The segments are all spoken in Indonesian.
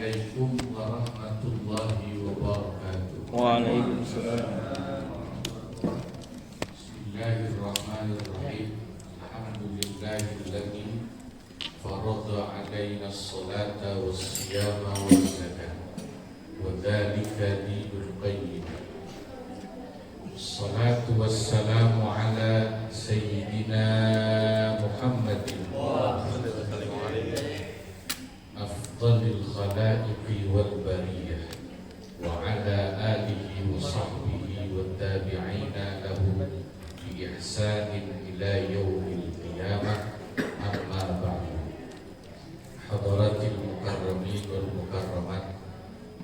Assalamualaikum warahmatullahi wabarakatuh. Waalaikumsalam. Bismillahirrahmanirrahim. Alhamdulillahilladzi farada alaina as-salata was-siyama waz-zakata wa dzalika dinul qayyim. Assalatu wassalamu ala sayyidina Muhammadin afdalil khalaiqi wal bariyah wa ala alihi wa sahbihi wa tabi'ina lahu bi ihsanin ila yaumil qiyamah, amma ba'du. Hadaratil mukarramin wal mukarramat,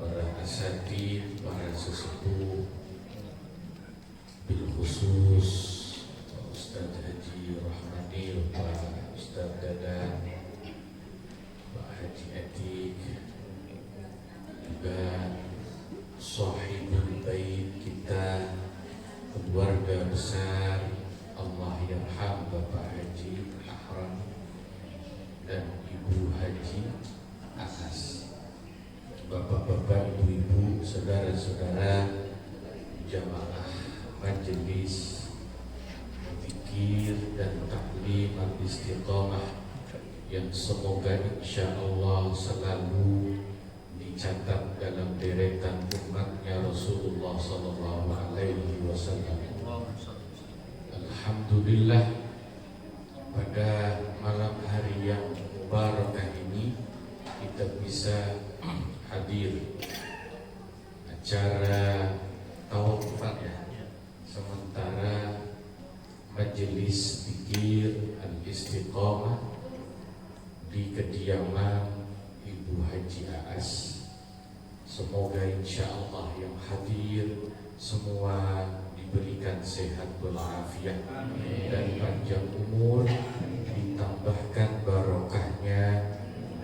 para asatidz, para sesepuh, bil khusus Ustaz Haji Rahmanil, Pak Ustaz Dadan, Pak Haji Atik, juga sahibul bait kita, keluarga besar Allah yarham Bapak Haji Ahram dan Ibu Haji Anas, bapak-bapak, ibu-ibu, saudara-saudara jamaah majelis zikir dan taklim al-istiqamah yang semoga insya Allah selalu dicatat dalam deretan umatnya Rasulullah Sallallahu Alaihi Wasallam. Alhamdulillah, pada malam hari yang mubarakah ini kita bisa hadir acara tawafan ya, sementara majelis zikir al-istiqamah di kediaman Ibu Haji Aas. Semoga insya Allah yang hadir semua diberikan sehat walafiat dan panjang umur, ditambahkan barokahnya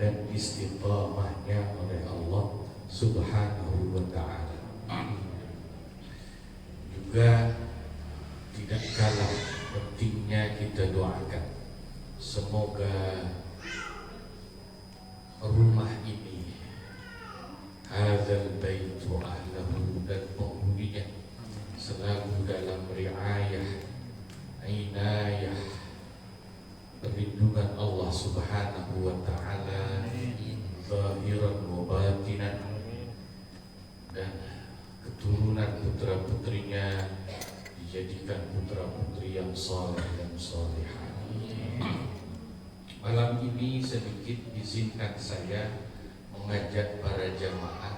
dan istiqamahnya oleh Allah Subhanahu wa ta'ala. Juga tidak kalah pentingnya kita doakan semoga rumah ini, hadzal baitu ahlahu, dan penghuninya selalu dalam riayah, inayah, perlindungan Allah Subhanahu wa ta'ala zahiran wa batinan, dan keturunan putra-putrinya dijadikan putra-putri yang saleh dan salihah. Malam ini sedikit izinkan saya mengajak para jamaah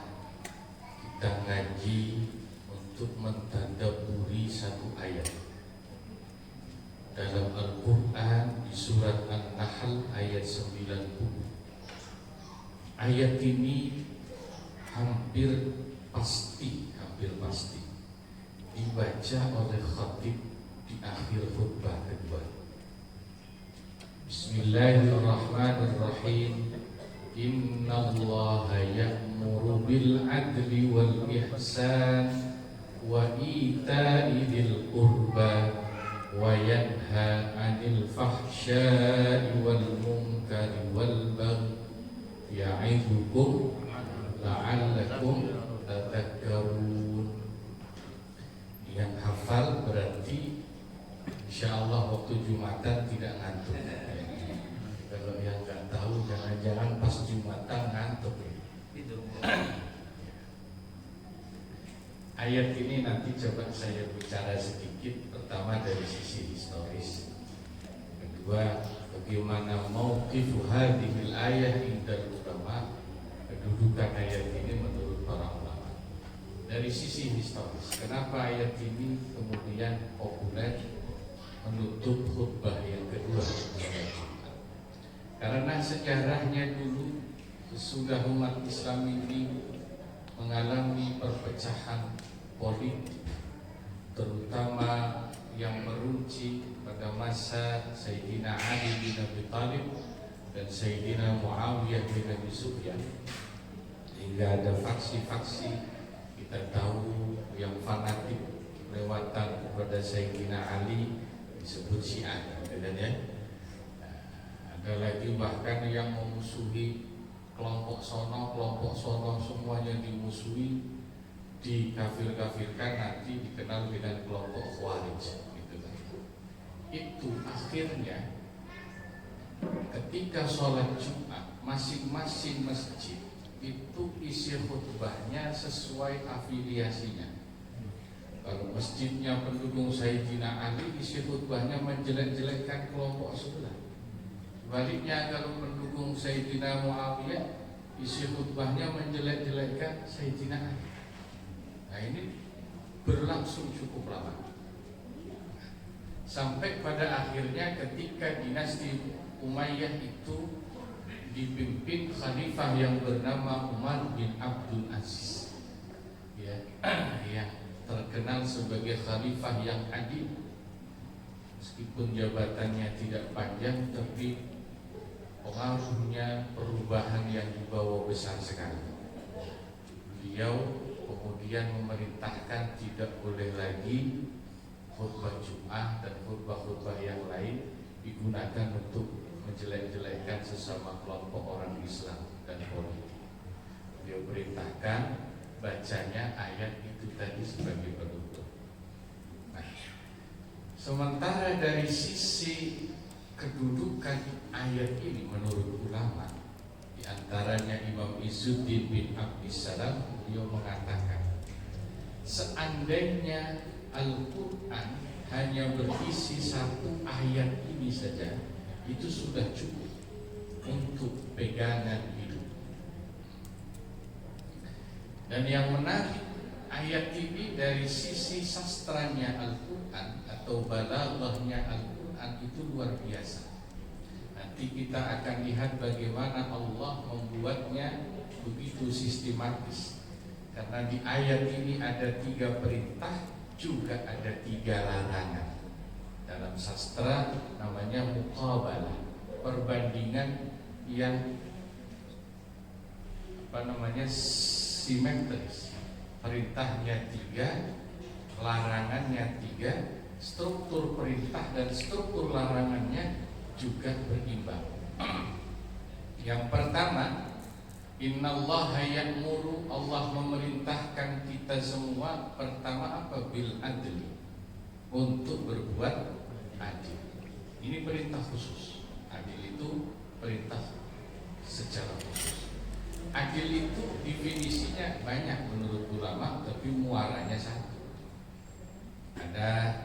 kita ngaji untuk mentadabburi satu ayat dalam Al-Quran di surat An-Nahl ayat 90. Ayat ini hampir pasti dibaca oleh khatib di akhir khutbah kedua. Bismillahirrahmanirrahim. Innallaha ya'muru bil adli wal ihsan wa ita'i dzil qurba wa yanha 'anil fahsya'i wal munkari wal baghi ya'idukum la'allakum tadhakkarun. Yang hafal berarti insyaallah waktu Jumatan tidak ngantuk. Kalau yang nggak tahu jangan-jangan pas Jumatan ngantuk. Ayat ini nanti coba saya bicara sedikit. Pertama dari sisi historis, kedua bagaimana mauqifu hadhil ayah indal ulama, kedudukan ayat ini menurut para ulama. Dari sisi historis, kenapa ayat ini kemudian populer menutup khutbah yang kedua? Karena sejarahnya dulu sesudah umat Islam ini mengalami perpecahan politik, terutama yang meruncing pada masa Sayyidina Ali bin Abi Thalib dan Sayyidina Muawiyah bin Abi Sufyan, hingga ada faksi-faksi. Kita tahu yang fanatik lewatan kepada Sayyidina Ali disebut Syiah, dan ya. Ada lagi bahkan yang memusuhi kelompok sono semuanya dimusuhi, dikafir-kafirkan, nanti dikenal dengan kelompok Khawarij gitu kan. Itu akhirnya ketika sholat Jumat masing-masing masjid itu isi khutbahnya sesuai afiliasinya. Kalau masjidnya pendukung Sayyidina Ali, isi khutbahnya menjelek-jelekkan kelompok sebelah. Sebaliknya kalau pendukung Sayyidina Muawiyah, isi khutbahnya menjelek-jelekkan Sayyidina Ali. Nah ini berlangsung cukup lama, sampai pada akhirnya ketika dinasti Umayyah itu dipimpin khalifah yang bernama Umar bin Abdul Aziz, ya, yang terkenal sebagai khalifah yang adil. Meskipun jabatannya tidak panjang, tapi pengaruhnya, perubahan yang dibawa besar sekali. Beliau kemudian memerintahkan tidak boleh lagi khutbah Jum'ah dan khutbah-khutbah yang lain digunakan untuk menjelek-jelekkan sesama kelompok orang Islam dan politik. Beliau perintahkan bacanya ayat itu tadi sebagai penutup. Nah, sementara dari sisi kedudukan ayat ini menurut ulama, di antaranya Imam Izzuddin bin Abdissalam, beliau mengatakan seandainya Al-Quran hanya berisi satu ayat ini saja, itu sudah cukup untuk pegangan hidup. Dan yang menarik, ayat ini dari sisi sastranya Al-Quran atau balaghahnya Al-Quran itu luar biasa. Nanti kita akan lihat bagaimana Allah membuatnya begitu sistematis. Karena di ayat ini ada 3 perintah, juga ada 3 larangan. Dalam sastra namanya muqabalah, perbandingan yang simetris. Perintahnya 3, larangannya 3, struktur perintah dan struktur larangannya juga berimbang. Yang pertama, innallaha ya'muru, Allah memerintahkan kita semua pertama apa? Bil adli, untuk berbuat adil. Ini perintah khusus. Adil itu perintah secara khusus. Adil itu definisinya banyak menurut ulama, tapi muaranya satu. Ada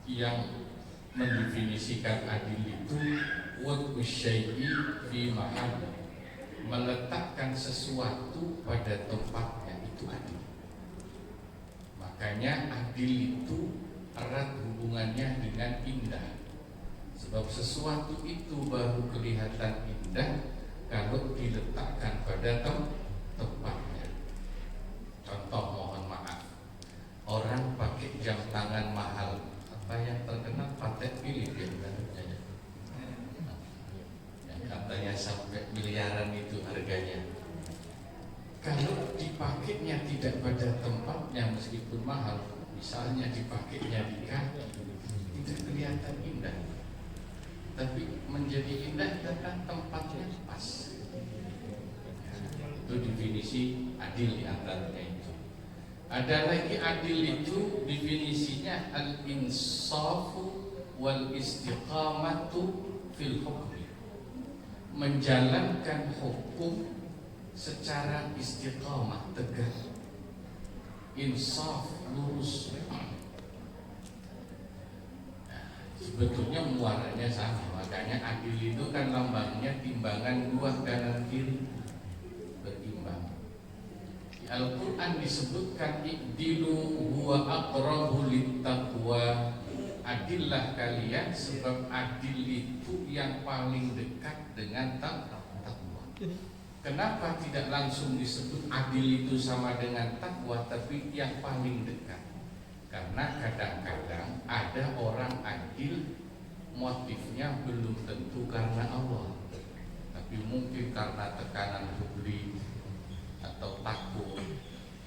yang mendefinisikan adil itu wad'u syai'i fi mahallah, meletakkan sesuatu pada tempatnya, itu adil. Makanya adil itu erat hubungannya dengan indah. Sebab sesuatu itu baru kelihatan indah kalau diletakkan pada tempatnya. Contoh, mohon maaf, orang pakai jam tangan mahal, apa yang terkenal Patek Philippe yang katanya sampai miliaran itu harganya. Kalau dipakainya tidak pada tempatnya, meskipun mahal, misalnya dipakainya di kaki, tidak kelihatan indah, tapi menjadi indah karena tempatnya pas. Itu definisi adil di antaranya itu. Ada lagi adil itu definisinya al-insafu wal istiqamatu fil hukmi, menjalankan hukum secara istiqamah, tegak, insaf, lurus. Sebetulnya muaranya sama, makanya adil itu kan lambangnya timbangan 2 kanan kiri berimbang. Di Al-Quran disebutkan i'dilu huwa aqrabu littaqwa, adillah kalian sebab adil itu yang paling dekat dengan takwa. Kenapa tidak langsung disebut adil itu sama dengan takwa, tapi yang paling dekat? Karena kadang-kadang ada orang adil motifnya belum tentu karena Allah, tapi mungkin karena tekanan publik atau takut,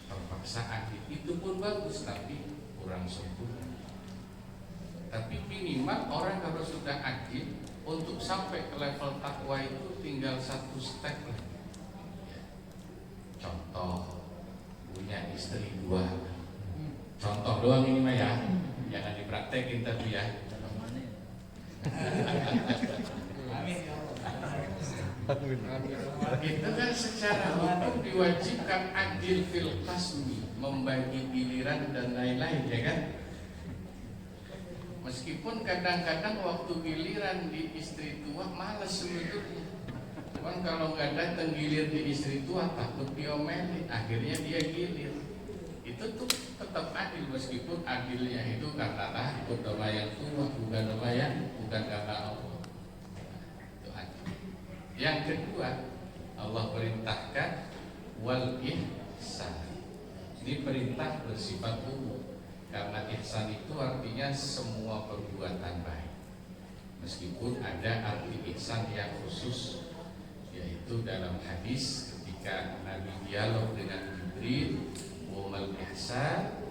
terpaksaan. Itu pun bagus, tapi kurang sempurna. Tapi minimal orang kalau sudah adil, untuk sampai ke level takwa itu tinggal 1 step lagi. contoh punya istri 2. Contoh doang ini mah ya, jangan dipraktekin tapi ya. Itu kan secara hukum diwajibkan adil fil qasmi, membagi giliran dan lain-lain, ya kan? Meskipun kadang-kadang waktu giliran di istri tua males sebetulnya. Cuman kalau nggak datang gilir di istri tua takut diomelin, akhirnya dia gilir. Itu tuh tetap adil meskipun adilnya itu karena takut sama yang tua, bukan karena Allah. Itu adil. Yang kedua, Allah perintahkan wal ihsan. Ini perintah bersifat umum. Karena ihsan itu artinya semua perbuatan baik. Meskipun ada arti ihsan yang khusus, yaitu dalam hadis ketika Nabi dialog dengan Jibril, "Wamal ihsan?"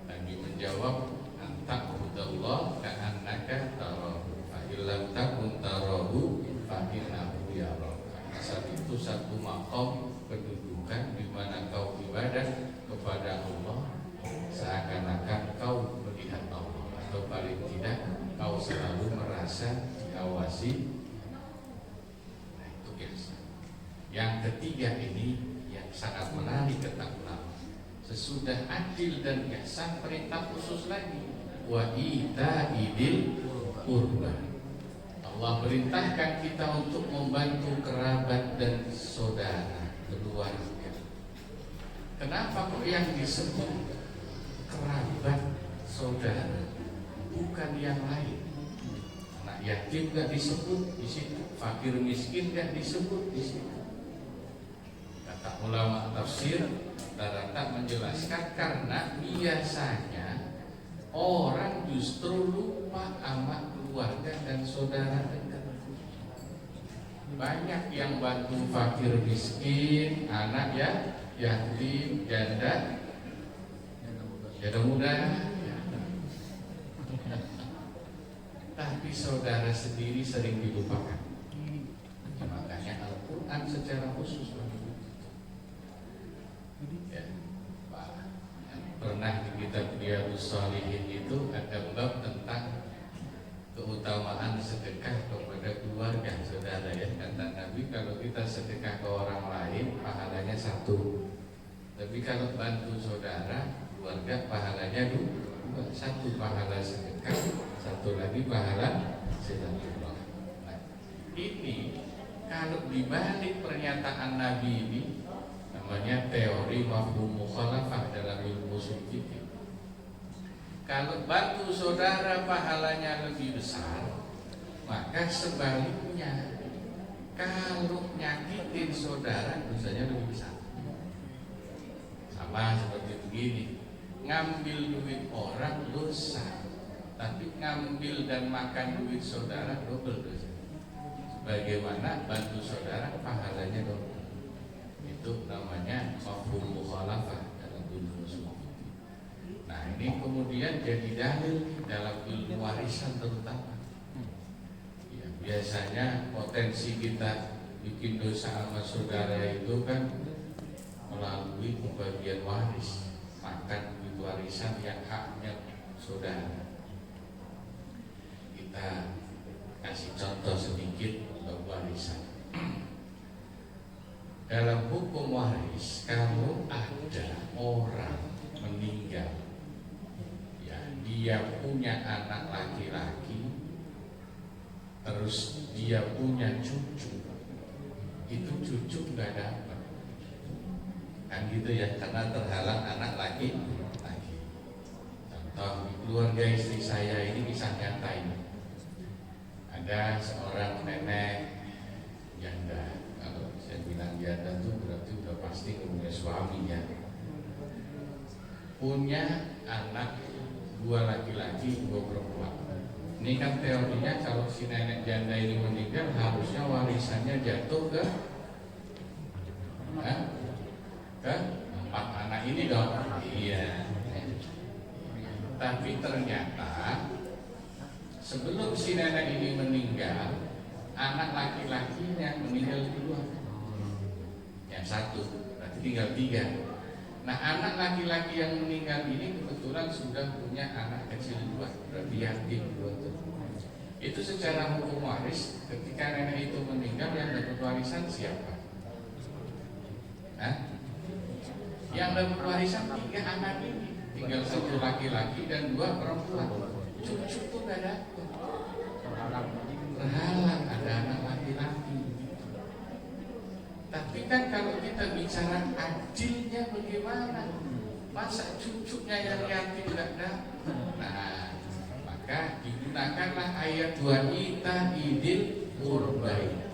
Nabi menjawab, "Anta'budallah ka'annaka tarahu, fa illam takun tarahu fa innahu yaraka." Ihsan itu satu maqam kedudukan di mana kau ibadah kepada Allah seakan-akan kau melihat Allah, atau paling tidak kau selalu merasa diawasi. Nah, itu biasa. Yang ketiga ini yang sangat menarik kata ulama. Sesudah adil dan ihsan, perintah khusus lagi, wa ita'idil qurba. Allah perintahkan kita untuk membantu kerabat dan saudara, keluarga. Kenapa kok yang disebut kerabat saudara, bukan yang lain? Anak yatim gak disebut di situ, fakir miskin gak disebut di situ. Kata ulama tafsir rata-rata menjelaskan karena biasanya orang justru lupa sama keluarga dan saudara dekat. Banyak yang bantu fakir miskin, anak ya yatim, janda muda, ya. Tapi saudara sendiri sering dilupakan. Ya, makanya Al-Quran secara khusus ya, Pak, pernah di kitab Riyadhus Shalihin itu ada bab tentang keutamaan sedekah kepada keluarga saudara, ya. Kata Nabi, kalau kita sedekah ke orang lain pahalanya 1, tapi kalau bantu saudara keluarga pahalanya 2, 1 pahala sedekah, 1 lagi pahala silaturahmi. Nah, ini kalau dibalik pernyataan Nabi ini namanya teori mafhum mukhalafah dalam ilmu fikih. Kalau bantu saudara pahalanya lebih besar, maka sebaliknya kalau nyakitin saudara dosanya lebih besar. Sama seperti begini, ngambil duit orang dosa, tapi ngambil dan makan duit saudara double dosa. Sebagaimana bantu saudara pahalanya double. Itu namanya mafhum mukhalafah dalam ilmu usul. Nah, ini kemudian jadi dalil dalam ilmu warisan terutama. Ya, biasanya potensi kita bikin dosa sama saudara itu kan melalui pembagian waris, makan warisan yang haknya saudara. Kita kasih contoh sedikit untuk warisan. Dalam hukum waris, kalau ada orang meninggal, ya, dia punya anak laki-laki, terus dia punya cucu, itu cucu nggak dapat, kan gitu ya, karena terhalang anak laki. Contoh, keluarga istri saya ini kisah nyata ini. Ada seorang nenek janda. Kalau saya bilang janda itu berarti udah pasti punya suami, ya. Punya anak 2 laki-laki, 2 perempuan. Ini kan teorinya kalau si nenek janda ini meninggal, harusnya warisannya jatuh ke 4 anak ini dong. Iya. Tapi ternyata sebelum si nenek ini meninggal, anak laki-lakinya meninggal duluan. Yang 1 Berarti tinggal 3. Nah, anak laki-laki yang meninggal ini kebetulan sudah punya anak kecil 2, berarti yatim 2 tuh. Itu secara hukum waris, ketika nenek itu meninggal yang dapat warisan siapa? Hah? Yang dapat warisan 3 anak ini, tinggal 1 laki-laki dan 2 perempuan. Cucu tuh gak dapat. Terhalang ada anak laki-laki. Tapi kan kalau kita bicara adilnya bagaimana? Masa cucunya yang yatim gak dapat? Nah, maka digunakanlah ayat 2 ita idil qurbain.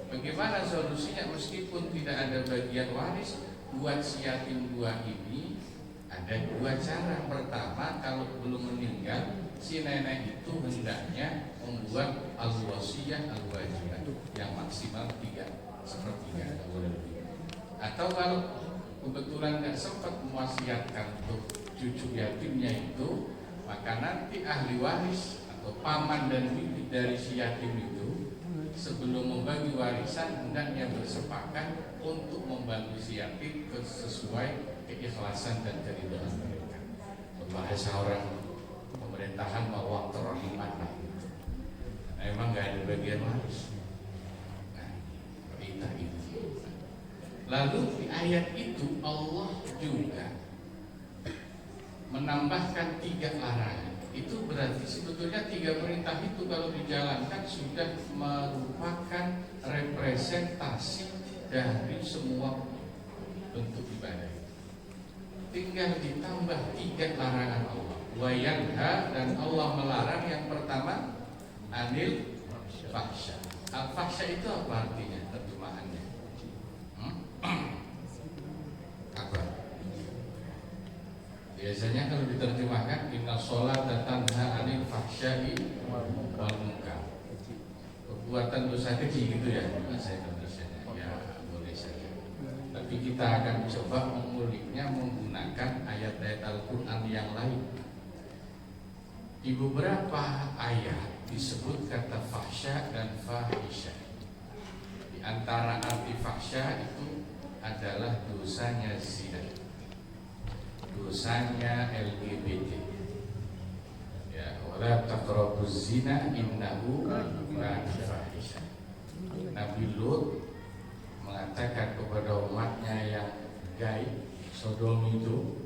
Bagaimana solusinya? Meskipun tidak ada bagian waris, buat si yatim 2 ini ada 2 cara. Pertama, kalau belum meninggal, si nenek itu hendaknya membuat al-wasiyah al-wajibah yang maksimal 3/3, boleh lebih. Atau kalau kebetulan nggak sempat mewasiatkan untuk cucu yatimnya itu, maka nanti ahli waris atau paman dan bibi dari si yatim itu sebelum membagi warisan hendaknya bersepakat untuk membantu si yatim sesuai keikhlasan dan keridhaan mereka. Bahasa orang pemerintahan bahwa terlibat gitu. Nah, emang nggak ada bagian waris. Nah, perintah itu. Lalu di ayat itu Allah juga menambahkan 3 larangan. Itu berarti sebetulnya 3 perintah itu kalau dijalankan sudah merupakan representasi dari semua bentuk ibadah. Tinggal ditambah 3 larangan Allah. Wa yanha, dan Allah melarang yang pertama anil fahsya. Al-fahsya itu apa artinya? Terjemahannya apa? Biasanya kalau diterjemahkan inna sholata tanha anil fahsya'i wal munkar. Perbuatan dosa kecil gitu ya bahasa Indonesianya. Ya boleh saja. Tapi kita akan coba menguliknya menggunakan ayat-ayat Al-Quran yang lain. Di beberapa ayat disebut kata fahsya dan fahisha. Di antara arti fahsya itu adalah dosanya zina, dosanya LGBT. Ya, wala taqrabuz zina innahu kana fahisha. Nabi Lut mengatakan kepada umatnya yang gay, Sodom itu,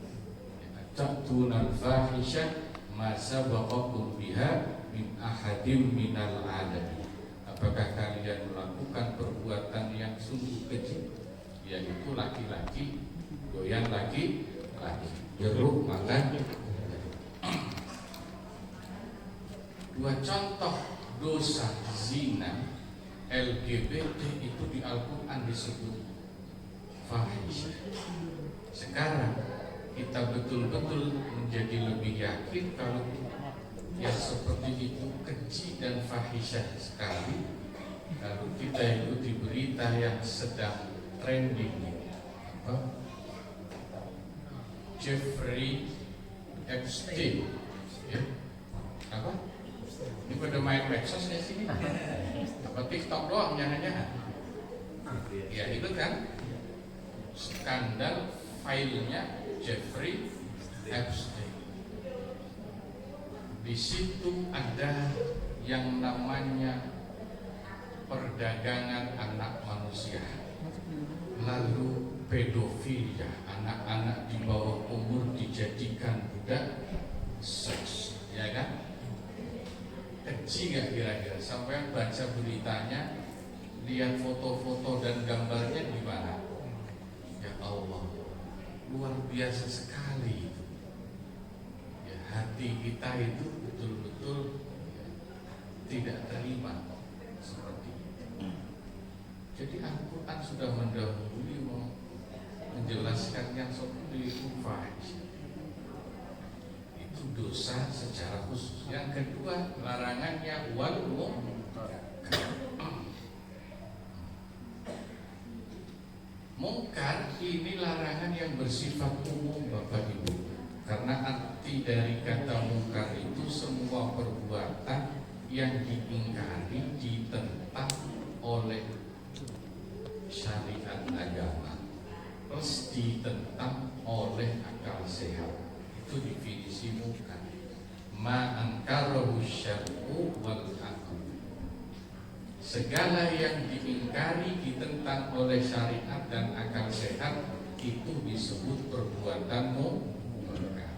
ta'tunal fahisha ma sabaqakum biha min ahadim minal alamin. Apakah kalian melakukan perbuatan yang sungguh kecil, yaitu laki-laki goyang laki-laki, jeruk makan. 2 contoh dosa zina LGBT itu di Al-Quran disebut fahish. Sekarang kita betul-betul menjadi lebih yakin kalau yang seperti itu keji dan fahisyah sekali. Kalau kita ikuti berita yang sedang trending, Jeffrey Epstein, ya, apa? Ini pada main medsos ya sini? Apa TikTok doang jangan-jangan? Ya itu kan skandal filenya Jeffrey Epstein. Di situ ada yang namanya perdagangan anak manusia, lalu pedofilia, anak-anak di bawah umur dijadikan budak seks, ya kan? Keji nggak kira-kira? Sampai baca beritanya, lihat foto-foto dan gambarnya gimana? Ya Allah, luar biasa sekali itu. Ya, hati kita itu betul-betul tidak terima seperti itu. Jadi Al-Quran sudah mendahului menjelaskan yang seperti itu fahish. Itu dosa secara khusus. Yang kedua, larangannya wal munkar. Mungkar ini larangan yang bersifat umum Bapak Ibu. Karena arti dari kata mungkar itu semua perbuatan yang diingkari, ditentang oleh syariat agama. plus ditentang oleh akal sehat. Itu definisi munkar. Ma angkarahu syar'u wal aql. Segala yang diingkari ditentang oleh syariat dan akal sehat itu disebut perbuatan munkar.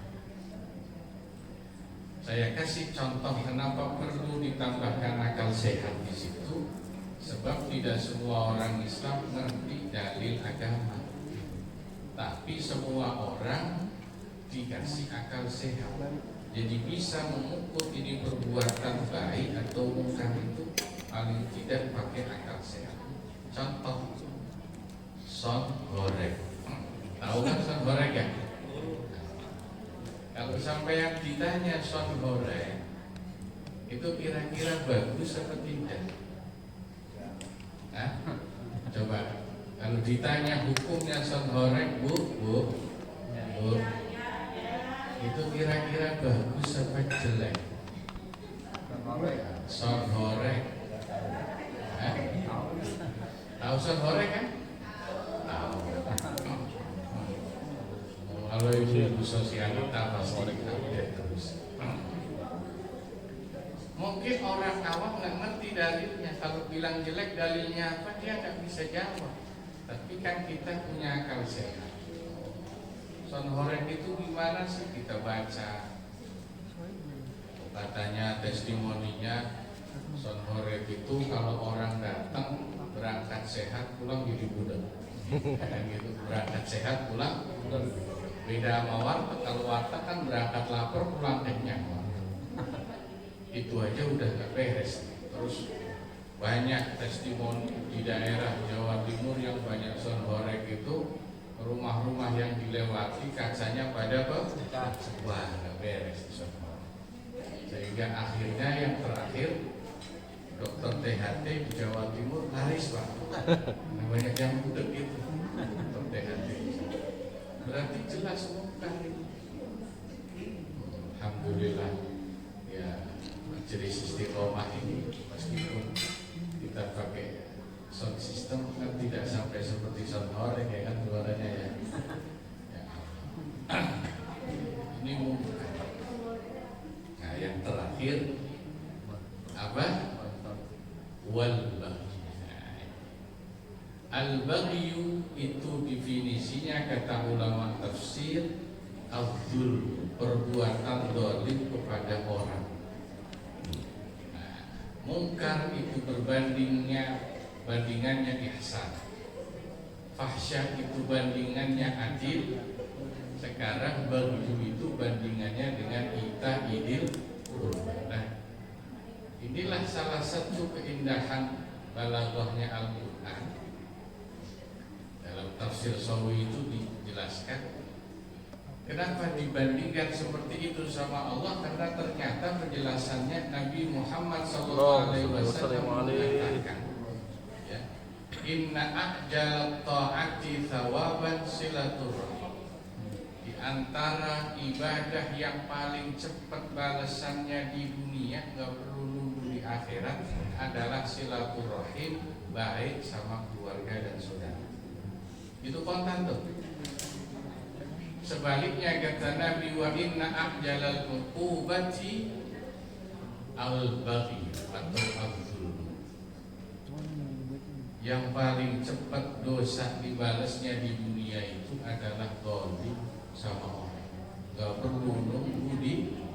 Saya kasih contoh kenapa perlu ditambahkan akal sehat di situ. Sebab tidak semua orang Islam mengerti dalil agama. Tapi semua orang dikasih akal sehat. Jadi bisa mengukur ini perbuatan baik atau munkar itu paling tidak pakai akal sehat. Contoh, son goreng. Tahu kan son goreng ya? Kalau sampai yang ditanya son goreng, itu kira-kira bagus atau tidak? Nah, coba kalau ditanya hukumnya son goreng, bu, itu kira-kira bagus apa jelek? Son goreng, tahu son goreng kan? Tahu. Kalau ibu sosialita pasti update terus. Mungkin orang awam nggak ngerti dalilnya. Kalau bilang jelek dalilnya apa dia nggak bisa jawab. Tapi kan kita punya akal sehat. Son goreng itu gimana sih kita baca? Katanya testimoninya son goreng itu kalau orang datang berangkat sehat pulang jadi budak. Kayak gitu, berangkat sehat pulang. Beda sama warteg, kalau warteg kan berangkat lapar pulang kenyang. Itu aja udah gak beres. Terus banyak testimoni di daerah Jawa Timur yang banyak son goreng itu, rumah-rumah yang dilewati kacanya pada pecah. Wah, gak beres son goreng. Sehingga akhirnya yang terakhir dokter THT di Jawa Timur laris Pak. Banyak yang budek itu dokter THT. Berarti jelas munkar itu. Alhamdulillah ya, majelis istiqomah ini meskipun kita pakai sound system kan tidak sampai seperti sound horeng ya kan suaranya ya. Ini munkar. Nah yang terakhir apa? Wal baghi. Al-baghyu itu definisinya kata ulama tafsir al-dzulm, perbuatan zalim kepada orang. Nah, munkar itu bandingannya ihsan. Fahsyah itu bandingannya adil. Sekarang baghyu itu bandingannya dengan idil qurba. Nah, inilah salah satu keindahan balaghahnya Al-Qur'an. Dalam tafsir Sawi itu dijelaskan kenapa dibandingkan seperti itu sama Allah, karena ternyata penjelasannya Nabi Muhammad SAW mengatakan ya, inna a'jal ta'ati thawaban silaturrahim. Di antara ibadah yang paling cepat balasannya di dunia, nggak perlu nunggu di akhirat, adalah silaturrahim, baik sama keluarga dan saudara. Itu kontan tuh. Sebaliknya kata Nabi, wa inna a'jalal uqubati al-baghi atau al-zulm. Yang paling cepat dosa dibalasnya di dunia itu adalah zalim sama orang. Gak perlu nunggu di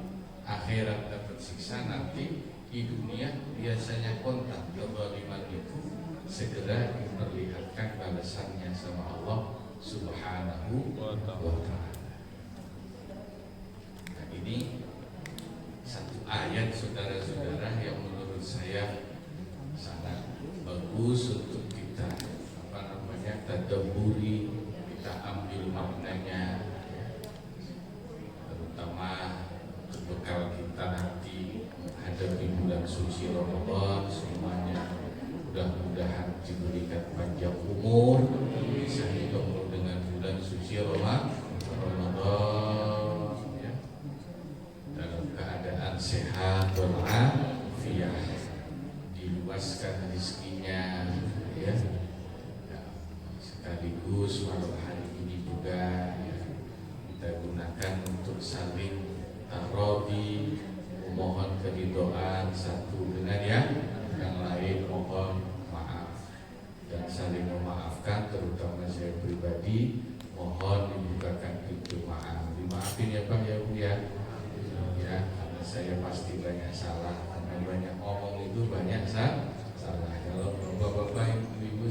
akhirat dapat siksa, nanti di dunia biasanya kontan kezaliman itu segera diperlihatkan balasannya sama Allah Subhanahu wa ta'ala. Nah ini satu ayat saudara-saudara yang menurut saya sangat bagus untuk kita tadabburi, kita ambil maknanya ya. Terutama untuk bekal kita nanti menghadapi bulan suci Ramadan semuanya. Mudah-mudahan diberikan panjang umur, bisa hidup dengan bulan suci Ramadan ya. Dalam keadaan sehat walafiat, diluaskan rezekinya ya. Sekaligus malam hari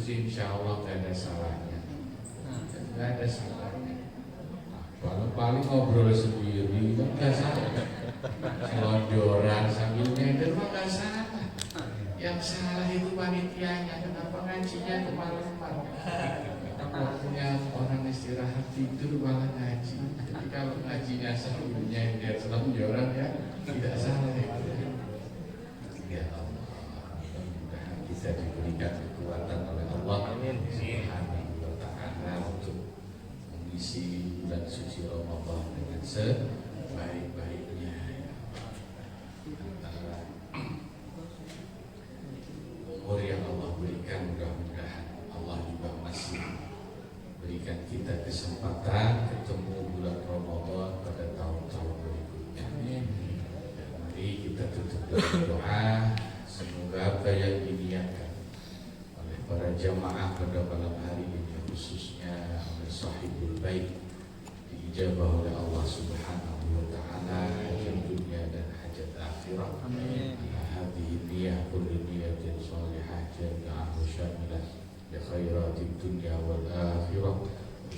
sih insya Allah gak ada salahnya. Gak ada salahnya. Paling ngobrol sendiri kan gak salah. Selonjoran sambil nyender mah gak salah. Yang salah itu panitianya, kenapa ngajinya kemalaman? Waktunya orang istirahat tidur malah ngaji. Jadi kalau ngajinya sambil nyender selonjoran ya tidak salah itu. Ya Allah, mudah-mudahan kita diberikan kekuatan oleh Allah Subhanahu wa ta'ala untuk mengisi bulan suci Ramadan dengan sebaik-baiknya. Antara umur yang Allah berikan, mudah-mudahan Allah juga masih berikan kita kesempatan ketemu bulan Ramadan pada tahun-tahun berikutnya. Mari kita tutup dengan doa. Semoga apa yang diniatkan oleh para jamaah pada malam hari ini, khususnya oleh sahibul bait, diijabah oleh Allah Subhanahu wa ta'ala, hajat dunia dan hajat akhirat. Amin. Hadhihi niyah kulli niyatin salihah jami'ah syamilah bi khairatid dunya wal akhirah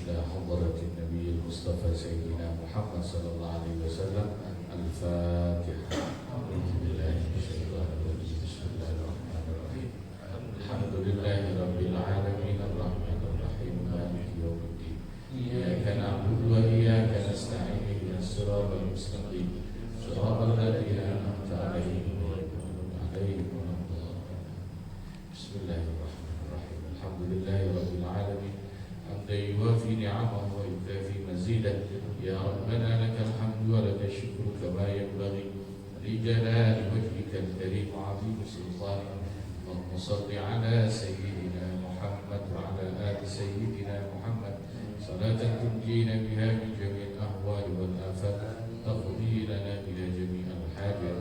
ila hadratin nabiyil mustafa sayyidina Muhammad sallallahu alaihi wasallam. Al-Fatihah. Bismillahirrahmanirrahim. Alhamdulillahi rabbil alamin arrahmanir rahim maliki yaumiddin. Iyyaka na'budu wa iyyaka nasta'in ihdinas siratal mustaqim. Shiratal ladzina an'amta 'alaihim ghairil maghdubi 'alaihim waladdallin. Bismillahirrahmanirrahim. Alhamdulillahi rabbil alamin. Hamdan yuwafi ni'amahu wa yukafi mazidah. Ya Rabbana lakal hamdu wa lakal syukru kama yanbaghi li jalali wajhikal karim wa 'azimi sultanik. Allahumma shalli 'ala sayyidina Muhammad wa 'ala ali sayyidina Muhammad salatan tunjina biha min jami'il ahwali wal afat, taqdi lana biha jami'al hajat,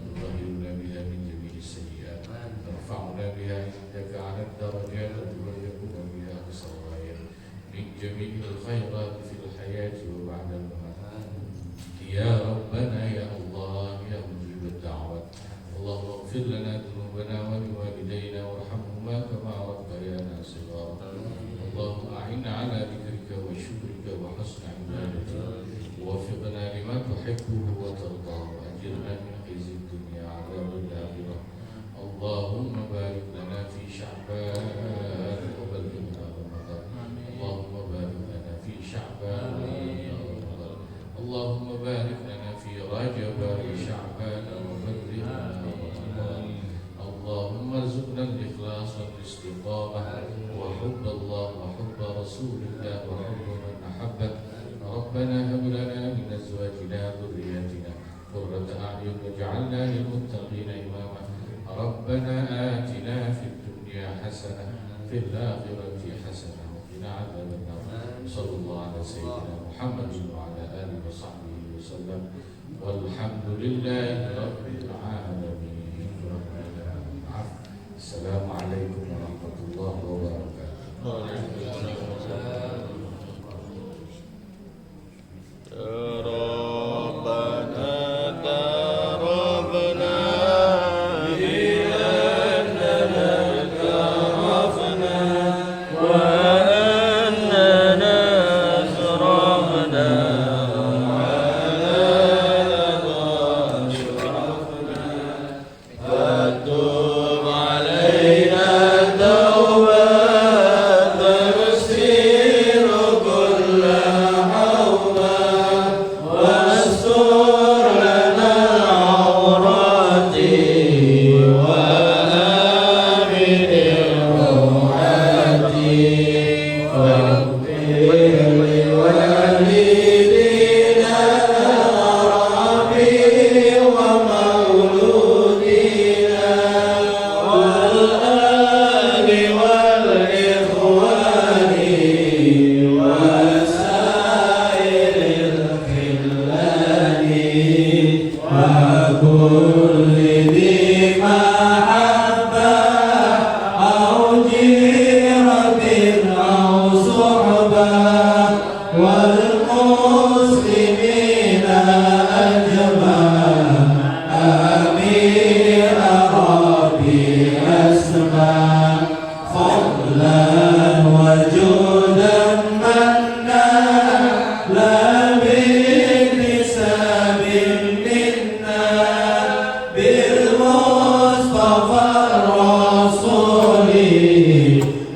tudahhiruna biha min jami'is sayyi'at, tarfa'una biha indaka 'ala ad-darajat wa tuballighuna biha aqsal ghayat min jami'il khairat fil hayati wa ba'da al-mamat. Ya Rabbana ya Allah ya mujib ad-da'wat, Allahumma ighfir lana dhunubana wa liwalidayna warhamhuma kama rabbayana shighara. Allahumma a'inna 'ala dhikrika wa syukrika wa husni ibadatika, ووفقنا لما تحبه وترضى وأجرنا من خزي الدنيا عذاب الآخرة. اللهم بارك لنا في شعبان وبلغنا رمضان. اللهم بارك لنا في شعبان ورمضان. اللهم بارك لنا في رجب وشعبان وبلغنا رمضان. اللهم ارزقنا الإخلاص والاستقامة وحب الله وحب رسول الله وحب من أحبه. ربنا هب لنا من أزواجنا وذرياتنا قرة أعين واجعلنا للمتقين إماما. ربنا آتنا في الدنيا حسنة في الآخرة حسنة وقنا عذاب النار. صلى الله على سيدنا محمد وعلى آله وصحبه وسلم والحمد لله رب العالمين. السلام عليكم ورحمة الله وبركاته. فتب علينا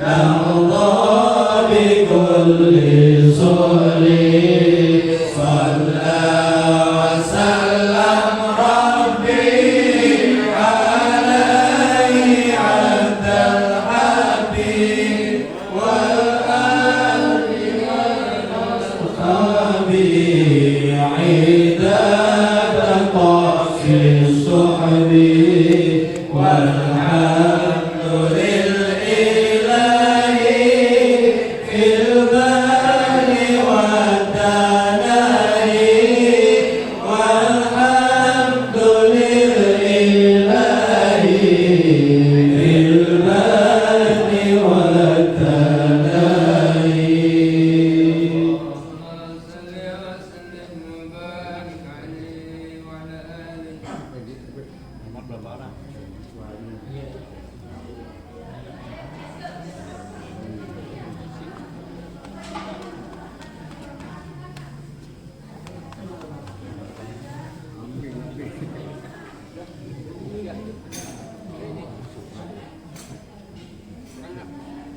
Lam